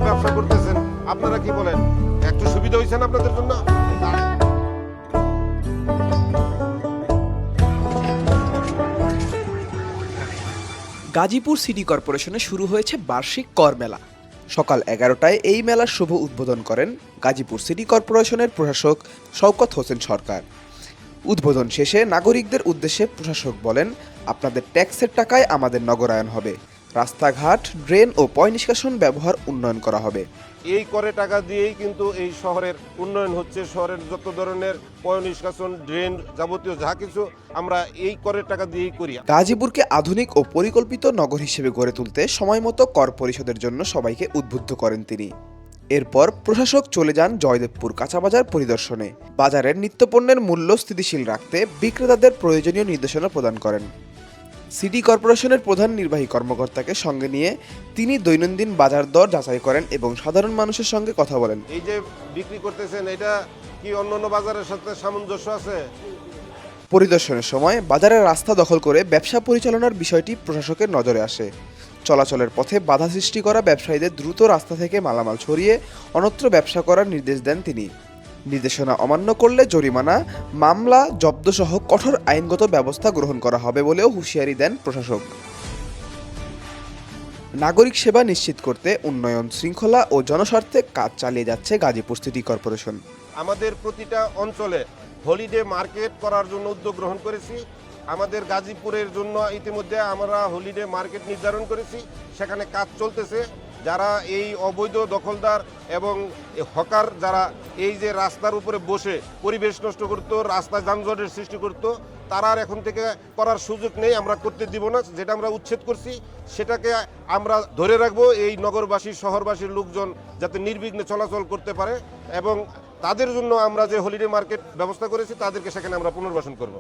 ব্যবসা করতেছেন, আপনারা কি বলেন? একটু সুবিধা হয়েছে না আপনাদের জন্য? গাজীপুর সিটি কর্পোরেশনে শুরু হয়েছে বার্ষিক কর মেলা। সকাল 11টায় এই মেলার শুভ উদ্বোধন করেন গাজীপুর সিটি কর্পোরেশনের প্রশাসক শওকত হোসেন সরকার। উদ্বোধন শেষে নাগরিকদের উদ্দেশ্যে প্রশাসক বলেন, আপনাদের ট্যাক্সের টাকায় আমাদের নগরায়ন হবে, রাস্তাঘাট, ড্রেন ও পয় নিষ্কাশন ব্যবহার উন্নয়ন করা হবে। এই করে টাকা দিয়েই কিন্তু এই শহরের উন্নয়ন হচ্ছে। শহরের যত ধরনের পয় নিষ্কাশন, ড্রেন, যাবতীয় যা কিছু আমরা এই করের টাকা দিয়েই করি। গাজীপুরকে আধুনিক ও পরিকল্পিত নগর হিসেবে গড়ে তুলতে সময়মতো কর পরিশোধের জন্য সবাইকে উদ্বুদ্ধ করেন তিনি। এরপর প্রশাসক চলে যান জয়দেবপুর কাঁচাবাজার পরিদর্শনে। বাজারের নিত্যপণ্যের মূল্য স্থিতিশীল রাখতে বিক্রেতাদের প্রয়োজনীয় নির্দেশনা প্রদান করেন। সিটি কর্পোরেশনের প্রধান নির্বাহী কর্মকর্তাকে সঙ্গে নিয়ে তিনি দৈনন্দিন বাজার দর যাচাই করেন এবং সাধারণ মানুষের সঙ্গে কথা বলেন। এই যে বিক্রি করতেছেন, এটা কি অন্যান্য বাজারের সাথে সামঞ্জস্য আছে? পরিদর্শনের সময় বাজারের রাস্তা দখল করে ব্যবসা পরিচালনার বিষয়টি প্রশাসকের নজরে আসে। চলাচলের পথে বাধা সৃষ্টি করা ব্যবসায়ীদের দ্রুত রাস্তা থেকে মালামাল সরিয়ে অন্যত্র ব্যবসা করার নির্দেশ দেন তিনি। নির্দেশনা অমান্য করলে জরিমানা, মামলা, জব্দসহ কঠোর আইনগত ব্যবস্থা গ্রহণ করা হবে বলেও হুঁশিয়ারি দেন প্রশাসক। নাগরিক সেবা নিশ্চিত করতে উন্নয়ন, শৃঙ্খলা ও জনস্বার্থে কাজ চালিয়ে যাচ্ছে গাজীপুর সিটি কর্পোরেশন। আমাদের প্রতিটা অঞ্চলে হলিডে মার্কেট করার জন্য উদ্যোগ গ্রহণ করেছি। আমাদের গাজীপুরের জন্য ইতিমধ্যে আমরা হলিডে মার্কেট নির্ধারণ করেছি, সেখানে কাজ চলতেছে। যারা এই অবৈধ দখলদার এবং হকার, যারা এই যে রাস্তার উপরে বসে পরিবেশ নষ্ট করতো, রাস্তায় যানজটের সৃষ্টি করতো, তারা আর এখন থেকে করার সুযোগ নেই, আমরা করতে দিব না। যেটা আমরা উচ্ছেদ করছি সেটাকে আমরা ধরে রাখবো, এই নগরবাসী, শহরবাসীর লোকজন যাতে নির্বিঘ্নে চলাচল করতে পারে, এবং তাদের জন্য আমরা যে হলিডে মার্কেট ব্যবস্থা করেছি তাদেরকে সেখানে আমরা পুনর্বাসন করব।